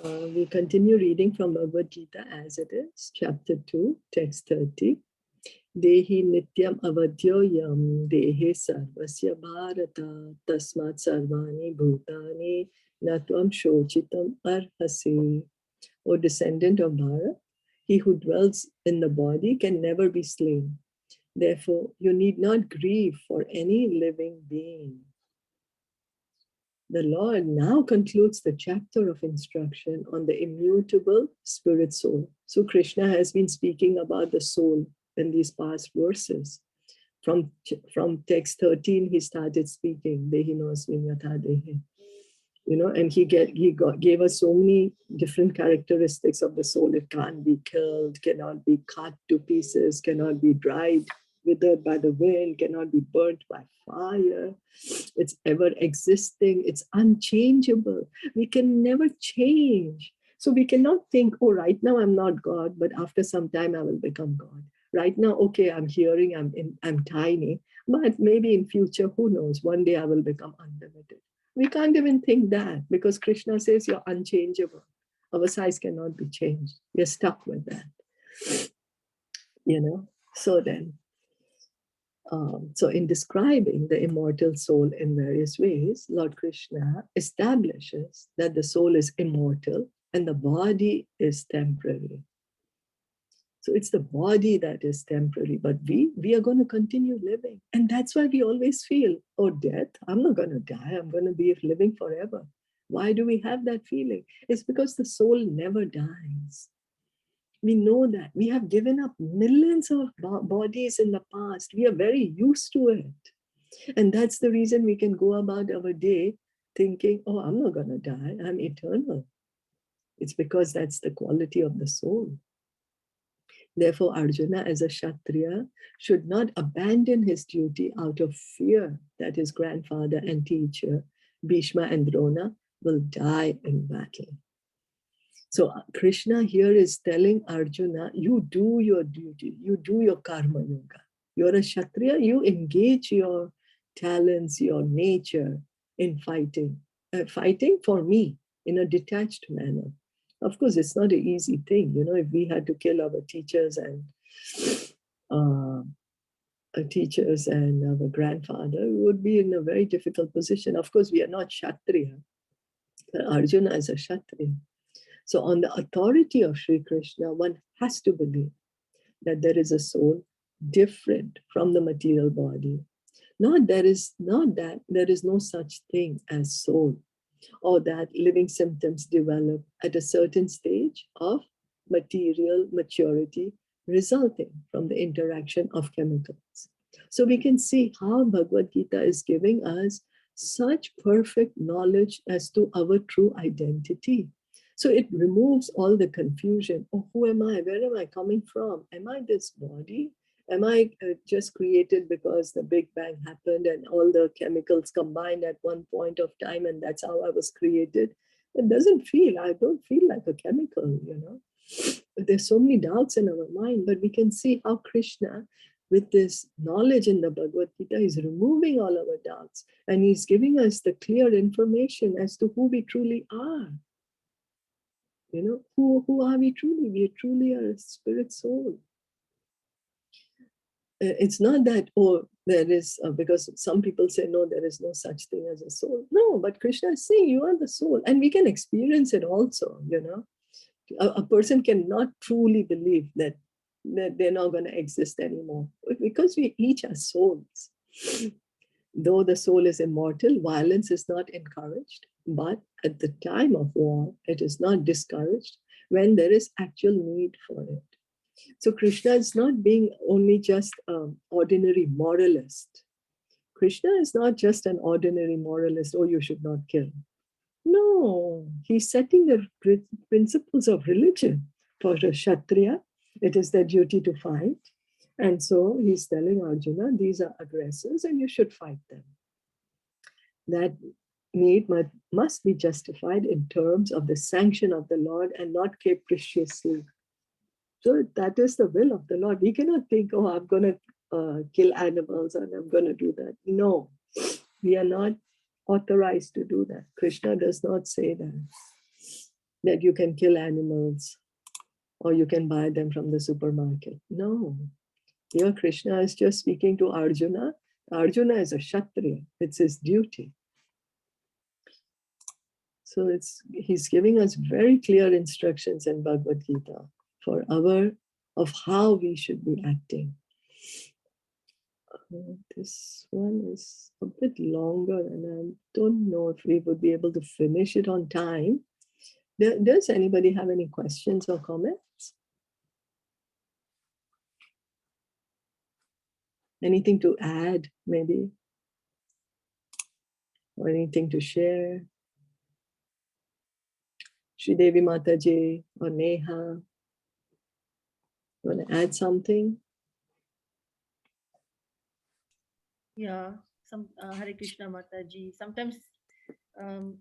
We continue reading from Bhagavad Gita as it is, chapter 2, text 30. Dehi nityam avadyoyam dehe sarvasya bharata tasmat sarvani bhutani natvam shochitam arhasi. O descendant of Bharat, he who dwells in the body can never be slain. Therefore, you need not grieve for any living being. The Lord now concludes the chapter of instruction on the immutable spirit soul. So Krishna has been speaking about the soul in these past verses. From text 13, he started speaking, Dehi nosmin yatha dehi. And he gave us so many different characteristics of the soul. It can't be killed, cannot be cut to pieces, cannot be dried, withered by the wind, cannot be burnt by fire. It's ever existing, it's unchangeable. We can never change. So we cannot think, oh, right now I'm not God, but after some time I will become God. Right now, okay, I'm hearing, I'm tiny, but maybe in future, who knows, one day I will become unlimited. We can't even think that because Krishna says you're unchangeable. Our size cannot be changed. We're stuck with that. So then, so in describing the immortal soul in various ways, Lord Krishna establishes that the soul is immortal and the body is temporary. So it's the body that is temporary, but we are going to continue living. And that's why we always feel, oh, death, I'm not going to die. I'm going to be living forever. Why do we have that feeling? It's because the soul never dies. We know that. We have given up millions of bodies in the past. We are very used to it. And that's the reason we can go about our day thinking, oh, I'm not going to die. I'm eternal. It's because that's the quality of the soul. Therefore, Arjuna, as a Kshatriya, should not abandon his duty out of fear that his grandfather and teacher, Bhishma and Drona, will die in battle. So Krishna here is telling Arjuna, you do your duty, you do your karma yoga. You're a Kshatriya, you engage your talents, your nature in fighting. Fighting for me in a detached manner. Of course, it's not an easy thing. If we had to kill our teachers and our grandfather, we would be in a very difficult position. Of course, we are not Kshatriya. Arjuna is a Kshatriya. So on the authority of Sri Krishna, one has to believe that there is a soul different from the material body. Not that there is no such thing as soul, or that living symptoms develop at a certain stage of material maturity resulting from the interaction of chemicals. So we can see how Bhagavad Gita is giving us such perfect knowledge as to our true identity. So it removes all the confusion. Oh, who am I? Where am I coming from? Am I this body? Am I just created because the Big Bang happened and all the chemicals combined at one point of time and that's how I was created? I don't feel like a chemical, There's so many doubts in our mind, but we can see how Krishna, with this knowledge in the Bhagavad Gita, is removing all our doubts and he's giving us the clear information as to who we truly are. Who are we truly? We truly are a spirit soul. It's not that, there is, because some people say, no, there is no such thing as a soul. No, but Krishna is saying you are the soul and we can experience it also, A person cannot truly believe that they're not going to exist anymore because we each are souls. Though the soul is immortal, violence is not encouraged, but at the time of war, it is not discouraged when there is actual need for it. So Krishna is not being only just an ordinary moralist. Krishna is not just an ordinary moralist, oh, you should not kill. No, he's setting the principles of religion. For a Kshatriya, it is their duty to fight. And so he's telling Arjuna, these are aggressors and you should fight them. That need must be justified in terms of the sanction of the Lord and not capriciously. So that is the will of the Lord. We cannot think, oh, I'm going to kill animals and I'm going to do that. No, we are not authorized to do that. Krishna does not say that. that you can kill animals or you can buy them from the supermarket. No. Here Krishna is just speaking to Arjuna. Arjuna is a Kshatriya. It's his duty. So he's giving us very clear instructions in Bhagavad Gita of how we should be acting. This one is a bit longer and I don't know if we would be able to finish it on time. Does anybody have any questions or comments? Anything to add, maybe? Or anything to share? Sri Devi Mataji or Neha, want to add something? Yeah, Hare Krishna Mataji. Sometimes,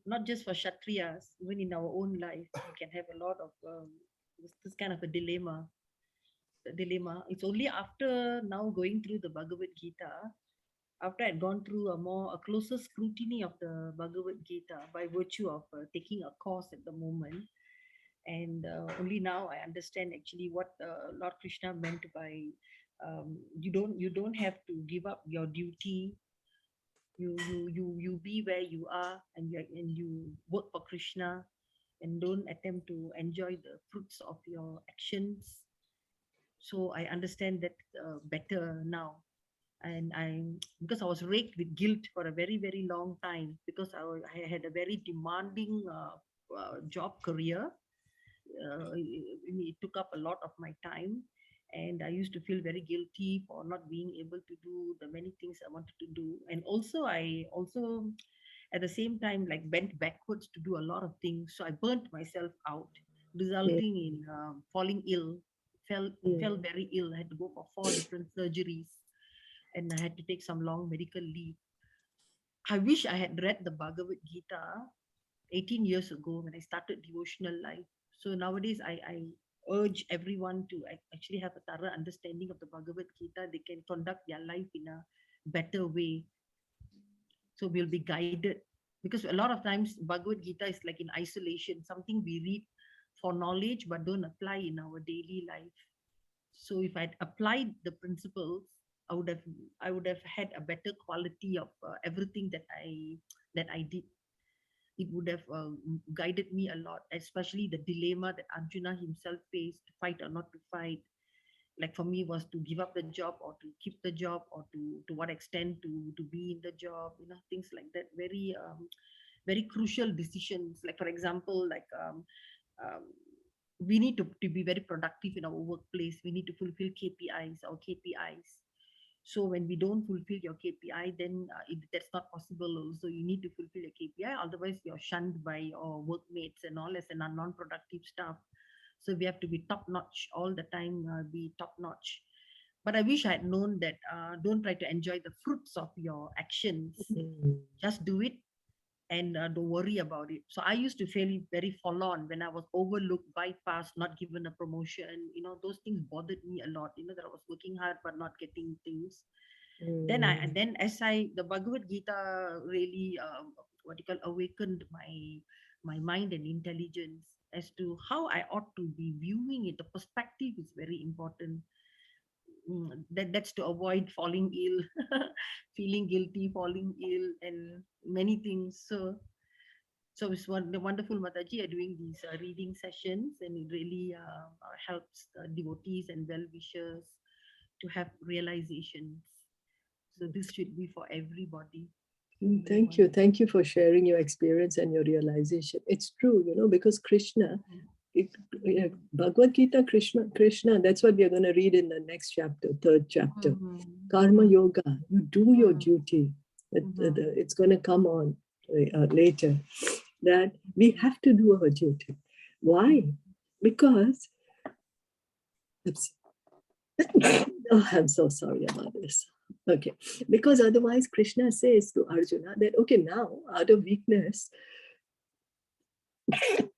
not just for Kshatriyas, even in our own life, we can have a lot of this kind of a dilemma. It's only after now going through the Bhagavad Gita, after I'd gone through a closer scrutiny of the Bhagavad Gita by virtue of taking a course at the moment, and only now I understand actually what Lord Krishna meant by you don't have to give up your duty. You be where you are, and you work for Krishna, and don't attempt to enjoy the fruits of your actions. So I understand that better now. And because I was raked with guilt for a very very long time, because I had a very demanding job career. It took up a lot of my time, and I used to feel very guilty for not being able to do the many things I wanted to do. And also I also at the same time like bent backwards to do a lot of things, so I burnt myself out, resulting in falling ill. Fell very ill. I had to go for 4 different surgeries, and I had to take some long medical leave. I wish I had read the Bhagavad Gita 18 years ago when I started devotional life. So nowadays, I urge everyone to actually have a thorough understanding of the Bhagavad Gita. They can conduct their life in a better way. So we'll be guided. Because a lot of times, Bhagavad Gita is like in isolation, something we read for knowledge but don't apply in our daily life. So if I'd applied the principles, I would have had a better quality of everything that I did. It would have guided me a lot, especially the dilemma that Arjuna himself faced, to fight or not to fight. Like for me, was to give up the job or to keep the job, or to what extent to be in the job, things like that. Very crucial decisions. Like for example, like um, we need to be very productive in our workplace. We need to fulfill KPIs or KPIs. So when we don't fulfill your KPI, then that's not possible. Also, you need to fulfill your KPI. Otherwise, you're shunned by your workmates and all as a non-productive staff. So we have to be top notch all the time. Be top notch. But I wish I had known that don't try to enjoy the fruits of your actions. Just do it, and don't worry about it. So I used to feel very forlorn when I was overlooked, bypassed, not given a promotion. Those things bothered me a lot. That I was working hard but not getting things. Then as the Bhagavad Gita really what you call awakened my mind and intelligence as to how I ought to be viewing it. The perspective is very important. That's to avoid falling ill, feeling guilty, falling ill, and many things. So it's the wonderful Mataji are doing these reading sessions, and it really helps devotees and well-wishers to have realizations. So this should be for everybody. Thank you. Thank you for sharing your experience and your realization. It's true, because Krishna, Bhagavad Gita, Krishna, that's what we are going to read in the next chapter, 3rd chapter. Karma Yoga, you do your duty. It's going to come on later. That we have to do our duty. Why? Because I'm so sorry about this. Okay, because otherwise Krishna says to Arjuna that, okay, now out of weakness,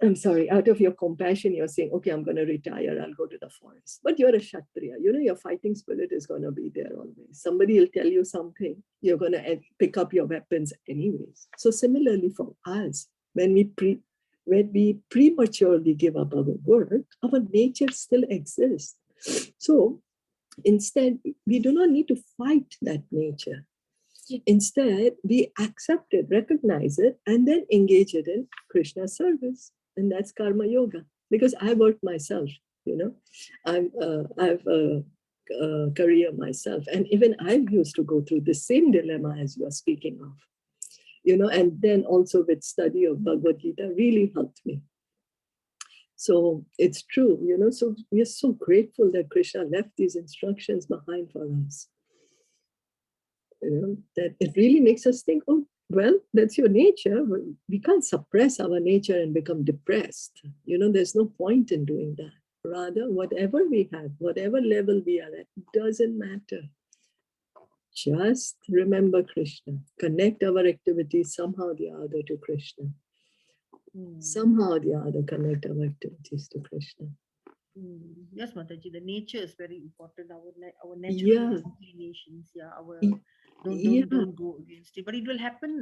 I'm sorry, out of your compassion, you're saying, okay, I'm going to retire, I'll go to the forest. But you're a Kshatriya, your fighting spirit is going to be there always. Somebody will tell you something, you're going to pick up your weapons anyways. So similarly for us, when we when we prematurely give up our work, our nature still exists. So instead, we do not need to fight that nature. Instead, we accept it, recognize it, and then engage it in Krishna service. And that's karma yoga. Because I work myself, I've a career myself. And even I used to go through the same dilemma as you are speaking of. And then also with study of Bhagavad Gita really helped me. So it's true, so we are so grateful that Krishna left these instructions behind for us. That it really makes us think, oh, well, that's your nature. We can't suppress our nature and become depressed. There's no point in doing that. Rather, whatever we have, whatever level we are at, doesn't matter. Just remember Krishna. Connect our activities somehow or the other to Krishna. Somehow or the other, connect our activities to Krishna. Yes, Mataji, the nature is very important. Our natural inclinations, don't go against it. But it will happen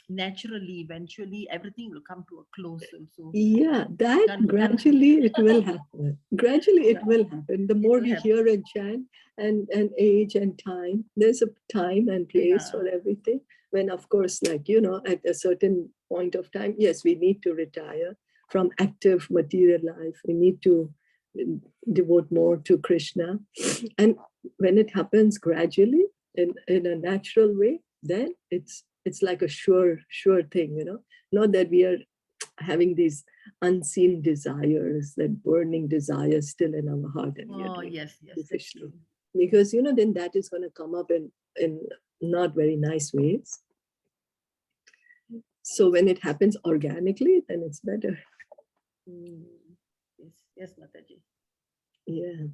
naturally. Eventually, everything will come to a close. Also, that gradually it will happen. Gradually, it will happen. The more we hear and chant, and age and time, there's a time and place for everything. When, of course, at a certain point of time, yes, we need to retire from active material life. We need to devote more to Krishna. And when it happens gradually in a natural way, then it's like a sure thing, not that we are having these unseen desires, that burning desires still in our heart. And yes, that's true. Because then that is going to come up in not very nice ways. So when it happens organically, then it's better. Yes, Mataji. Yeah.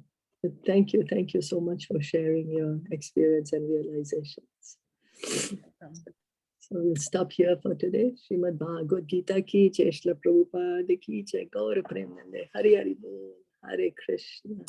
Thank you so much for sharing your experience and realizations. So we'll stop here for today. Srimad Bhagavad Gita ki jai, Srila Prabhupada ki jai, Gaura Premanande, Hari Hari Bol, Hare Krishna.